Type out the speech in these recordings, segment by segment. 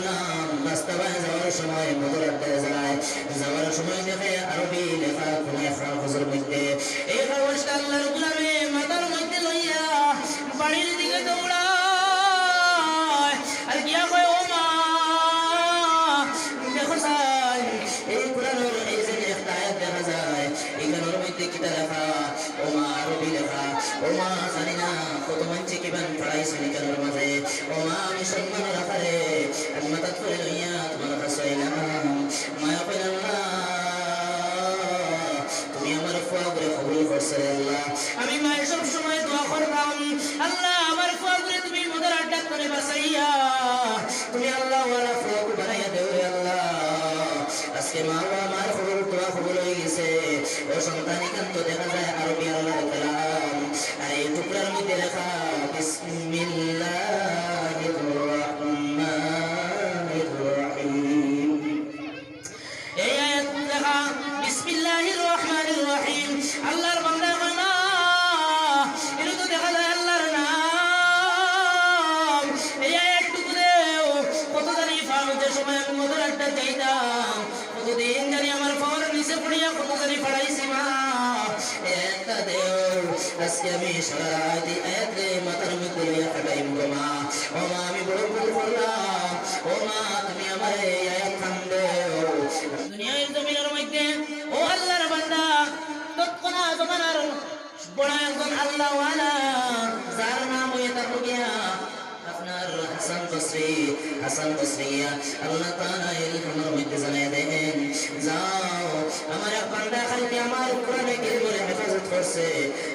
গুলাম বাস্তবায় যাওয়ার সময় মধুর আড্ডায় যায়, যাওয়ার সময় দেখে আরবি লেখা কোন একটা কাগজের মধ্যে, এই কাগজটা আল্লাহর গুলামে মাথার মধ্যে লইয়া বাড়ির দিকে দৌড়ায় আর গিয়া কয় ও মা দেখো যাই এই কোরআনের এই যে একটা আয়াত দেখা যায় এখানের মধ্যে কিতা লেখা, ও মা আরবি লেখা, ও মা জানি না কত মানুষ কিভাবে পড়াইছে এখানের মাঝে, ও মা আমি সম্মান রাখারে আমি মাথা করে লইয়া তোমার কাছে এলাম, মায়া পেলাম না তুমি আমার ফুয়া করে কবুল করছে আল্লাহ। আমি মায়ের সব সময় দোয়া করতাম আল্লাহ আমার ফুয়া করে তুমি মদের আড্ডা করে বাঁচাইয়া তুমি আল্লাহ ওয়ালা ফুয়া করে বানাইয়া দেও রে আল্লাহ। আজকে মা বাবা আমার খবর দোয়া কবুল হয়ে গেছে, ও সন্তান এখান তো দেখা যায় আরবি আল্লাহর কালাম, আর এই টুকরার মধ্যে লেখা বিসমিল্লাহির রহমানির রহিম, এই আয়াত লেখা বিসমিল্লাহির রহমানির রহিম। আল্লাহর বান্দা কয় না এটা তো দেখা যায় আল্লাহর নাম, এই আয়াতটুকু দেও কত জানি ফাউদের সময় আমি মধুর আড্ডা যাইতাম, কতদিন জানি আমার পাওয়ার নিচে পড়িয়া কত জানি পড়াইছি মা একটা দেও, আজকে আমি সারা রাত এক মাথার মধ্যে লইয়া কাটাইম গো মা, ও মা আমি বড় ভুল করলাম, ও মা তুমি আমার এই আয়াত খান দেও। দুনিয়ার জমিনের মধ্যে ও আল্লাহর বান্দা তৎক্ষণা জমানার বড় একজন আল্লাহ ওয়ালা যার নাম হয়ে থাকো গিয়া আপনার হাসান বসরি, হাসান বসরিয়া আল্লাহ তাআলা এই খবর মধ্যে জানায় দেন যাও আমার এক বান্দা খালি আমার কোরআনে কারীমের হেফাজত করছে,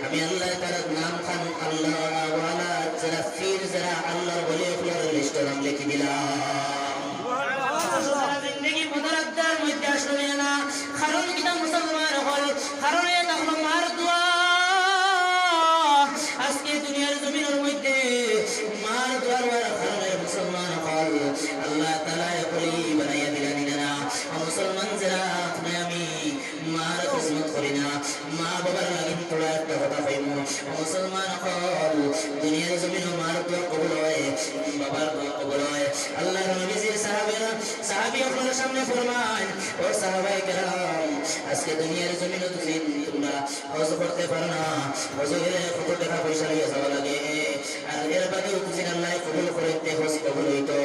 আমি আল্লাহ তাআলার নাম খান আল্লাহ ওয়ালা যারা ফির যারা আল্লাহর ওলি ফুলার লিস্টে নাম লিখে দিলাম। সারা জিন্দেগি মুদারাদ্দার মধ্যে আসলে না, কারণ কিনা মুসলমান হল, কারণ এটা হলো মার দোয়া। আজকে দুনিয়ার জমিনের মধ্যে মার দোয়ার কারণে মুসলমান হল, আল্লাহ তাআলা কলি বানাইয়া দিলেন না। মুসলমান যারা আপনি আমি মার খিদমত করি না, মা বাবার লাগিন তোলা একটা কথা পাইব, মুসলমান হল দুনিয়ার জমিনে মার দোয়া কবুল হয়, বাবার দোয়া কবুল হয়। আল্লাহর নবীজির সাহাবীরা সাহাবী আপনাদের সামনে ফরমান ও সাহাবায়ে কেরাম আজকে দুনিয়ার জমিনে তোমরা হজ করতে পারো না, হজ গেলে কত টাকা পয়সা নিয়ে যাওয়া লাগে, আর এর বাদেও তুমি আল্লাহ কবুল করতে হজ কবুল হইতো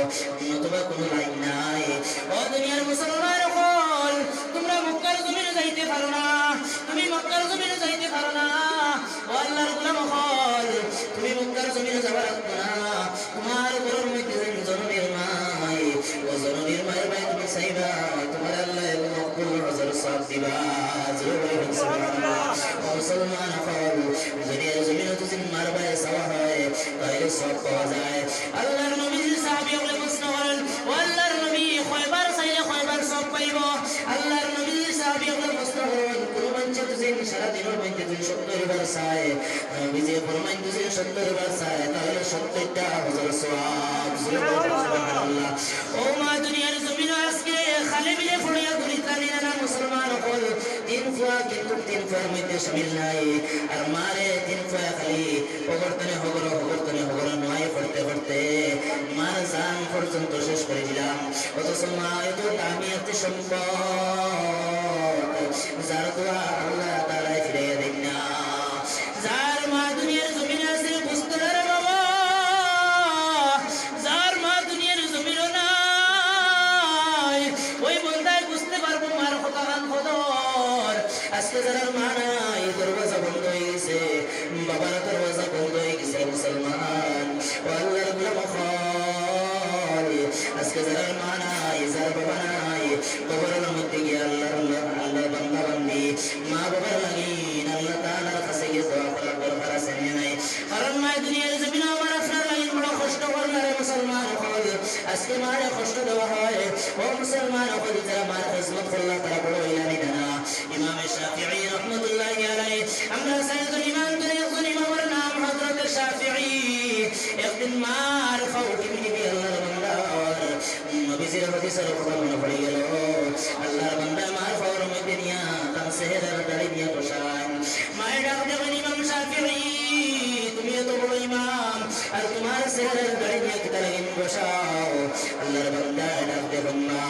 নতুবা কোনো লাইন নাই। ও দুনিয়ার মুসলমান হল তোমরা মক্কার জমিনে যাইতে পারো না, তুমি মক্কার জমিনে যাইতে পারো না, ও আল্লাহর গোলাম হল তুমি মক্কার জমিনে যাবার না, তোমার ঘরের মধ্যে জননীর মাই ও জননীর মায়ের ভাই তুমি চাইবা তোমার আল্লাহ মকবুল হজর সব দিবা। মুসলমান হল দুনিয়ার জমিনে যদি মার ভাই চাওয়া হয় তাহলে সব পাওয়া যায়। আল্লাহর নবীর সাহাবী বলে প্রশ্ন করেন ও আল্লাহর নবী কয়বার চাইলে কয়বার সব পাইব? আল্লাহর নবীর সাহাবী বলে প্রশ্ন করেন কোন মানুষ যদি সারা দিনের মধ্যে 70 বার চায়, নবীজি ফরমান যদি 70 বার চায় তাহলে 70টা হজর সওয়াব। সুবহানাল্লাহ। ও মা দুনিয়ার জমিনে আজকে খালি বিলে পড়িয়া ঘুরিতানি না মুসলমান হল তিন ফুয়া, কিন্তু তিন ফুয়ার মধ্যে শামিল নাই, আর মারে তিন ফুয়া খালি হগরতনে হগর নয় করতে করতে মার জান পর্যন্ত শেষ করে দিলাম। অথচ মা এত দামি একটি সম্পদ যার দোয়া আল্লাহ তাআলা ফিরাইয়া দেন না, যার মা দুনিয়ার জমিনে আছে বুঝতে রে বাবা, যার মা দুনিয়ার জমিনে নাই ওই বন্দায় বুঝতে পারবো মার কথা গান খবর। আজকে যারা মা নাই দরওয়াজা বন্ধ হয়ে গেছে, বাবার দরওয়াজা বন্ধ হয়ে গেছে মুসলমান ও আল্লাহর গোলাম হল, আজকে যারা মা নাই যার বাবা নাই কবরের মধ্যে গিয়ে আল্লাহ বান্দা বান্দি মা বাবার লাগিন আল্লাহ তাআলার কাছে গিয়ে দোয়া করার দরকার আছে নাই? কারণ মা দুনিয়ার জমিনে আমার আপনার লাগিন বড় কষ্ট করলে মুসলমান হল, আজকে মারে কষ্ট দেওয়া হয়। ও মুসলমান হল যারা মার খিদমত করলা তারা বড় ইলানি না। ইমাম শাফিঈ রাহমাতুল্লাহি আলাইহি আমরা সাইয়্যিদুল ইমাম একজন ইমামের নাম হযরত শাফিঈ একদিন মার ফাউটি মিনি আল্লাহর বান্দা নবীজির হাদিসের কথা মনে পড়ে গেল, আল্লাহর বান্দা মার ফাউর মধ্যে নিয়া তার চেহারার দাড়ি নিয়ে বসান, মায়ের ডাক দেবেন ইমাম শাফিঈ তুমি এত বড় ইমাম আর তোমার চেহারার দাড়ি নিয়ে কিতা লাগেন বসাও আল্লাহর বান্দা ডাক দেবেন না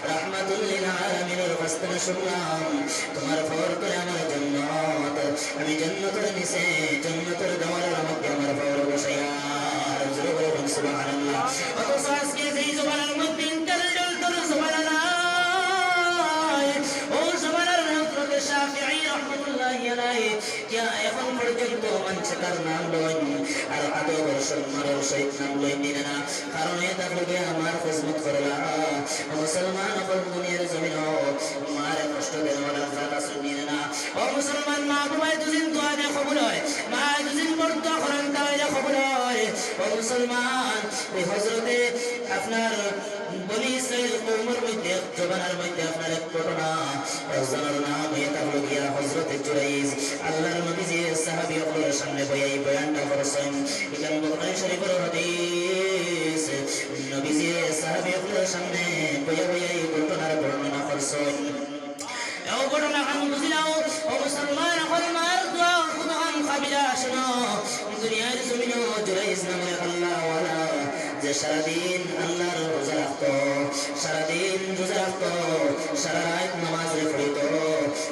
রাহমাতুল লিল আলামিনের ওয়াস্তে শুনলাম তোমার ফর করে আমার জান্নাত আমি জান্নাতের নিচে জান্নাতের দাওয়ারের মধ্যে আমার ফর বসাইয়া জোরে বলুন সুবহানাল্লাহ কত আজকে যেই জবানের মধ্যে ইন্টারনেট তোর সুবহানাল্লাহ ও সুবহানাল্লাহ হযরত শাফিঈ রাহমাতুল্লাহি আলাইহি কিয়া এখন পর্যন্ত মানুষ তার নাম লইন আর আদব সম্মানের সহিত নাম লইন না কারণ এটা হলো আমার খিদমত করলা মুসলমান হল দুনিয়ার জমিন মারে কষ্ট দেন ওলা জাতা শুনিয়ে না ও মুসলমান মা বাবা দুদিন দোয়া দে কবুল হয় মা দুদিন বর্ত করেন তাহলে কবুল হয় ও মুসলমান এই হযরতে আপনার বনি ইসরাইল কওমের মধ্যে জবানের মধ্যে আপনার এক ঘটনা একজনের নাম এটা হলো গিয়া হযরতে জুরাইজ আল্লাহর নবী যে সাহাবী আপনার সামনে বয়াই বয়ানটা করেছেন এখানে বুখারী শরীফের হাদিস নবী যে সাহাবী আপনার সামনে বয়াই ঘটনার বর্ণনা করেছেন এই ঘটনা আমি বুঝিলাম ও মুসলমান এখন মার দোয়া খুদাম কাবিলা শোনো দুনিয়ার জমিনে জুরাইজ নামে আল্লাহ ওয়ালা যে সারাদিন আল্লাহর রোজা রাখতো সারাদিন রোজা রাখতো সারা রাত নামাজ পড়িত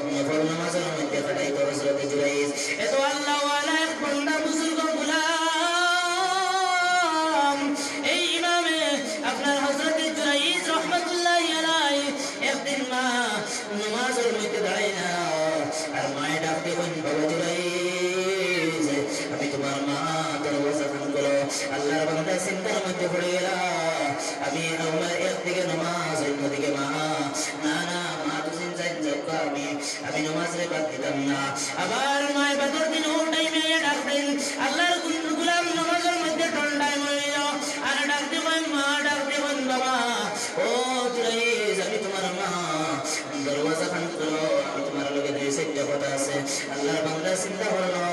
নফল নামাজের মধ্যে কাটাইতো হযরত জুরাইজ এত আল্লাহ ওয়ালা এক বান্দা বুজুর্গ গোলাম এই ইমামে আপনার হযরত জুরাইজ রাহমাতুল্লাহি আলাইহি একদিন মা নামাজের মধ্যে দাঁড়ায় না আর মায়ে ডাক দেবেন বাবা জুরাইজ আমি তোমার মা দরওয়াজা বন্ধ করো আল্লাহর বান্দা চিন্তার মধ্যে পড়ে গেল আমি আমার একদিকে নামাজ অন্যদিকে মা না না মা দুদিন যাই আমি নামাজে বাদ দিতাম না আবার মায়ের বাদর দিন ও টাইমে ডাক দেন আল্লাহর গোলাম নামাজের মধ্যে ঠান্ডায় মরে যাও আর ডাক দেবেন মা ডাক দেবেন বাবা ও জুরাইজ আমি তোমার মা দরওয়াজা বন্ধ করো আমি তোমার লগে দুই চারটা কথা আছে আল্লাহর বান্দা চিন্তা করলো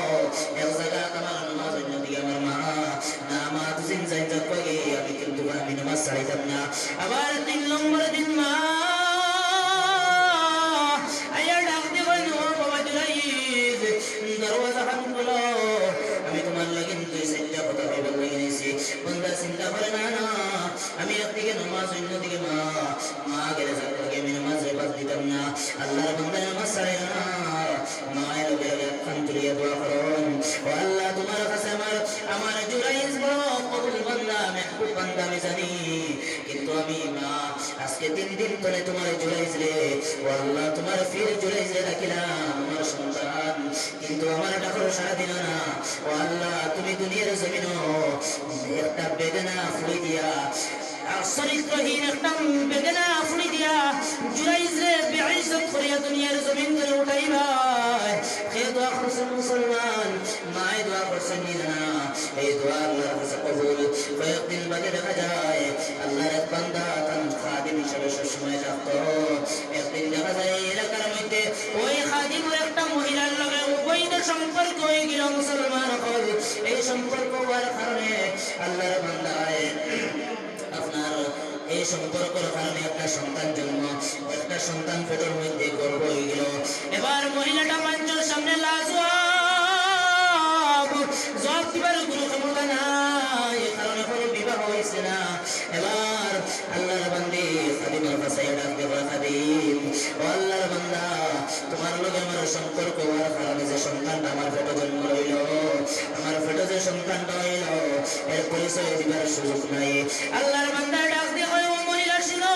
এক জায়গা আমার নামাজ অন্যদিকে আমার মা না মা দুদিন যাই যাক আমি কিন্তু আমি নামাজ ছাড়িতাম না আবার 3 নম্বর দিন মা আয়া ডাক দেবেন ও বাবা জুরাইজ দরওয়াজা বন্ধ করো আমি তোমার লাগি দুই চারটা কথা বলবো গেছি বান্দা চিন্তা করে না না আমি একদিকে নামাজ অন্যদিকে মা মা গেলে যাক আমি নামাজ বাদ দিতাম না আল্লাহর বান্দা নামাজ ছাড়ে না মায়ের লগে কান তুলিয়া দোয়া করুন ও আল্লাহ তোমার কাছে আমার জুরাইজ বড় কবুল বান্দা মেহবুব বান্দা আমি জানি কিন্তু আমি মা আজকে 3 দিন ধরে তোমার জুরাইজ রে ও আল্লাহ তোমার ফির জুরাইজ রে ডাকিলাম আমার সন্তান কিন্তু আমার ডাকর সাড়া দিল না ও আল্লাহ তুমি দুনিয়ার জমিন একটা বেদনা ফুলে দিয়া চরিত্রহীন একটা বেদনা ফুলে দিয়া জুরাইজ রে বেইজ্জত করিয়া দুনিয়ার জমিন থেকে উঠাইবা হে দোয়া করছেন মুসলমান মায়ে দোয়া করছেন না এই দোয়া আল্লাহর কাছে কবুল কয়েকদিন বাদে দেখা যায় আল্লাহর এক বান্দা তার খাদিম হিসেবে সবসময় থাকতো একদিন দেখা যায় এলাকার মধ্যে ওই খাদিমের একটা মহিলার লগে অবৈধ সম্পর্ক হয়ে গেল মুসলমান হল এই সম্পর্ক হওয়ার কারণে আল্লাহর বান্দায় আপনার এই সম্পর্কের কারণে একটা সন্তান জন্ম একটা সন্তান পেটের মধ্যে গর্ভ হয়ে গেল এবার মহিলাটা মানুষের সামনে জবাব দিবার কোনো ক্ষমতা নাই কারণে কোনো বিবাহ হয়েছে না এবার আল্লাহর বান্দি খাদিমের কাছে ডাক দেব খাদিম ও আল্লাহর বান্দা তোমার লগে আমার সম্পর্ক হওয়ার কারণে যে সন্তানটা আমার পেটে জন্ম রইল আমার পেটে যে সন্তানটা হইল এর পরিচয় দিবার সুযোগ নাই আল্লাহর বান্দা ডাক দিয়ে কয় ও মহিলা শুনো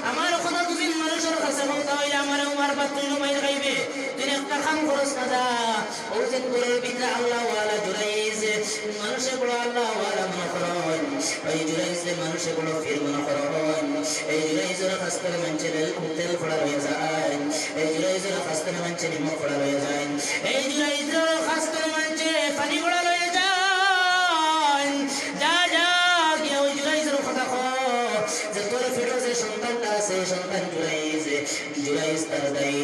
আমার কথা তুমি মানুষের কাছে বলতে হইলে আমার উমার পাত্র নমাই খাইবে তুই একটা কাম করস না যা ও যে ঘরের ভিতরে আল্লাহ ওয়ালা জুরাইজ মানুষে বড় আল্লাহ ওয়ালা মনে করেন এই জুরাইজ মানুষে বড় ফির মনে করেন এই জুরাইজের কাছ থেকে মানুষের তেল ফোড়া হয়ে যায় এই জুরাইজের কাছ থেকে মানুষের নিমক ফোড়া হয়ে যায় এই জুরাইজের কাছ থেকে মানুষের পানি ফোড়া হয়ে যায় যা যা গিয়ে ওই জুরাইজের কথা যে তোর ফেরো যে সন্তানটা আছে সন্তান জুরাইজ তার দায়ী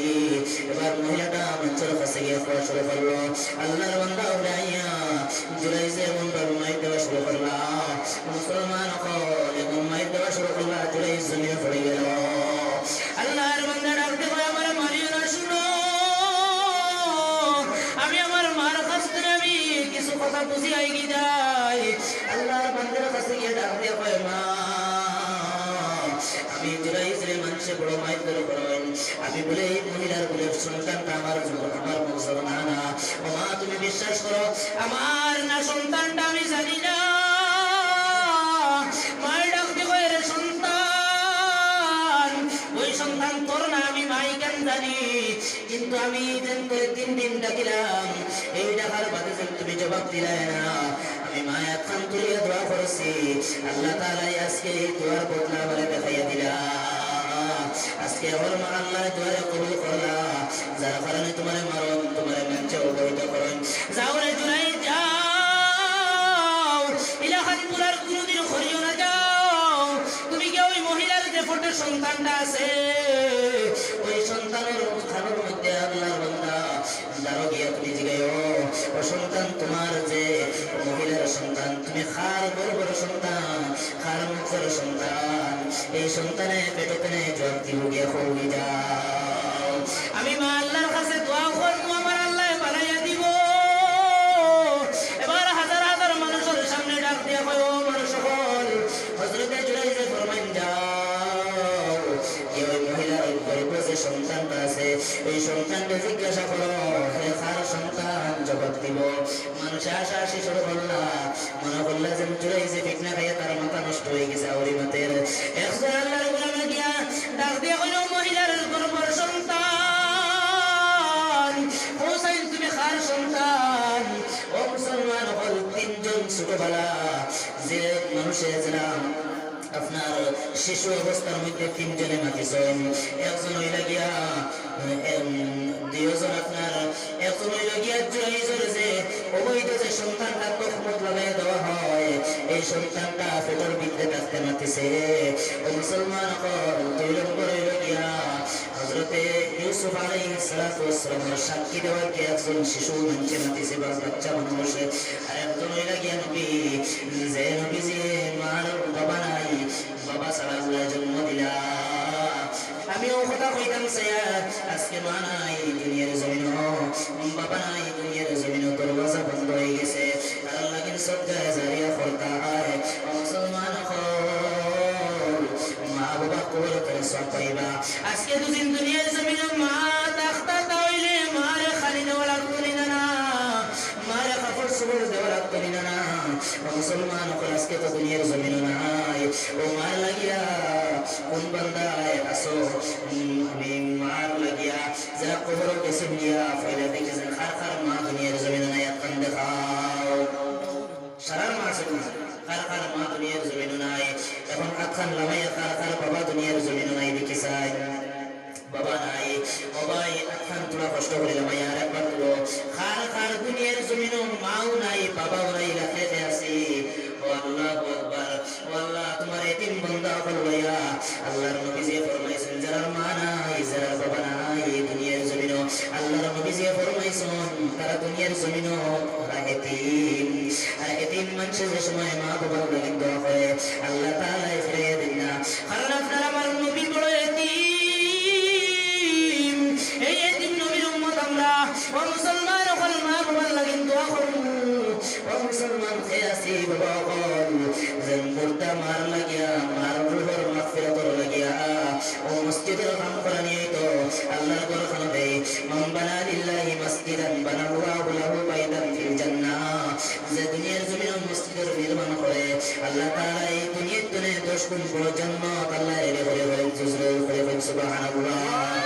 এবার মহিলাটা মানুষের কাছে গিয়ে পড়া শুরু করলো আল্লাহর বান্দা উড়াইয়া জুরাইজের মনটা মাইর দেওয়া শুরু করলা মুসলমান এখন মাইর দেওয়া শুরু করলা জুরাইজ জমিনে পড়ে গেল আল্লাহর বান্দা ডাকতে পারে আমার মারিও না শুনো আমি আমার মার কাছ থেকে আমি কিছু কথা বুঝি আইগি যায় আল্লাহর বান্দার কাছে গিয়ে ডাক দিয়া কয় মা আমি জুরাইজের মানুষে বড় মাইদর করেন আমি বলে এই মহিলার বলে সন্তানটা আমার মনসর না না ও মা তুমি বিশ্বাস করো আমার না সন্তানটা আমি জানি না মায়ের ডাক দিয়ে কয় রে সন্তান ওই সন্তান তোর না আমি মাই কেন জানি কিন্তু আমি যেন করে 3 দিন ডাকিলাম এই ডাকার বাদে যেন তুমি জবাব দিলে না আমি মায়া খান তুলিয়া দোয়া করেছি আল্লাহ তাআলা আজকে এই দোয়ার বদলা আমারে দেখাইয়া দিলা আজকে আমার মা আল্লাহ দোয়া কবুল করলা যার কারণে তোমারে মারণ তোমারে মঞ্চে অবহিত করেন যাও রে জুরাই যাও ইলাহান পুরার কোনদিন করিও না যাও তুমি কি ওই মহিলার যে ফটো সন্তানটা আছে ওই সন্তানের খানোর মধ্যে আল্লাহর বান্দা দাঁড়ো গিয়া তুমি জিগাইও ও সন্তান তোমার যে মহিলার সন্তান তুমি খার বড় বড় সন্তান খার মুখের সন্তান এই সন্তানে পেটে জব দিব গিয়া হয়ে যাও আমি মা আল্লাহর কাছে দোয়া করবো আমার আল্লাহ বানাইয়া দিব এবার হাজার হাজার মানুষের সামনে ডাক দিয়া কয় ও মানুষ সকল হযরতে জুরাইজে ফরমান যাও এই মহিলার গর্ভে যে সন্তানটা আছে এই সন্তানকে জিজ্ঞাসা করো হে কার সন্তান জবাব দিব মানুষ আশা আশি শুরু করলা মনে করলা যে জুরাইজে ফিটনা খাইয়া তার মাথা নষ্ট হয়ে গেছে আউরি মাতের একজন আল্লাহর গোলামে গিয়া ডাক দিয়া কইল মহিলার গর্ভের সন্তান হোসেন তুমি কার সন্তান ও মুসলমান হল 3 জন ছোটবেলা যে মানুষের ছিলাম আপনার শিশু অবস্থার মধ্যে 3 জনে মাতিছেন একজন হইলা গিয়া 2 জন আপনার একজন হইলা গিয়া জুরাইজের যে অবৈধ যে সন্তানটা তখমত লাগাইয়া দেওয়া হয় এই সন্তানটা পেটের ভিতরে থাকতে মাতিছে ও মুসলমান হল 2 নম্বর হইলা গিয়া হযরতে ইউসুফ আলাইহিস সালাতু ওয়াস সালামের সাক্ষী দেওয়ার কে একজন শিশু মঞ্চে মাতিছে বাচ্চা মানুষ আর একজন হইলা গিয়া নবী যে নবী যে মার বাবা নাই বাবা ছাড়া আল্লাহ জন্ম দিলা আমি ও কথা কইতাম স্যার আজকে মা নাই দুনিয়ার জমিন বাবা নাই দুনিয়ার জমিন দরওয়াজা বন্ধ হয়ে গেছে তার লাগিন সদকা জারিয়া করতা হয় মুসলমান মা বাবা কবর করে সব পাইবা আজকে দুদিন দুনিয়ার জমিন মা তাখতা তাইলে মারে খালি দেওয়া লাগতো না মারে কাপড় সুবর দেওয়া লাগতো না মুসলমান আজকে তো দুনিয়ার জমিন নাই ও মার লাগিয়া কোন বান্দায় আসো আমি মার লাগিয়া যারা কবর গেছে নিয়া ফাইলা দেখেছেন খার খার মা দুনিয়ার জমিন নাই এখন দেখাও সারা মাস খার খার মা দুনিয়ার জমিন নাই এখন আখান লামাইয়া খার খার বাবা দুনিয়ার জমিন নাই দেখে চাই বাবা নাই বাবাই আখান তোরা কষ্ট করে লামাইয়া আর একবার তো খার খার দুনিয়ার জমিন মাও নাই বাবাও নাই রাখতে আসি ও আল্লাহু আকবার ও আল্লাহ তোমার এতিম বান্দা বলয়া আল্লাহর নবী যে ফরমাইছেন যারা মা নাই যারা বাবা নাই দুনিয়ার জমিন আল্লাহর নবী যে ফরমাইছেন তারা দুনিয়ার জমিন ওরা এতিম আর এতিম মানুষের যে সময় মা বাবার লাগি দোয়া করে আল্লাহ তাআলা ফিরিয়ে দেন না কারণ আপনারা আমার নবী বড় এতিম এই এতিম নবীর উম্মত আমরা ও মুসলমান হল মা বাবার লাগি দোয়া করুন ও মুসলমান খেয়াসি বাবা বল জন্মটা মার লাগিয়া মার রুহর মাগফিরাতর লাগিয়া ও মসজিদের কাম করা নিয়ে তো আল্লাহর ঘর খানো দেয় মান বানা লিল্লাহি মসজিদান বানাল্লাহু লাহু বাইতান ফিল জান্নাহ যে দুনিয়ার জমিনে মসজিদের নির্মাণ করে আল্লাহ তাআলা এই দুনিয়ার জন্য 10 গুণ বড় জান্নাত আল্লাহ এর করে জুজরে করে সুবহানাল্লাহ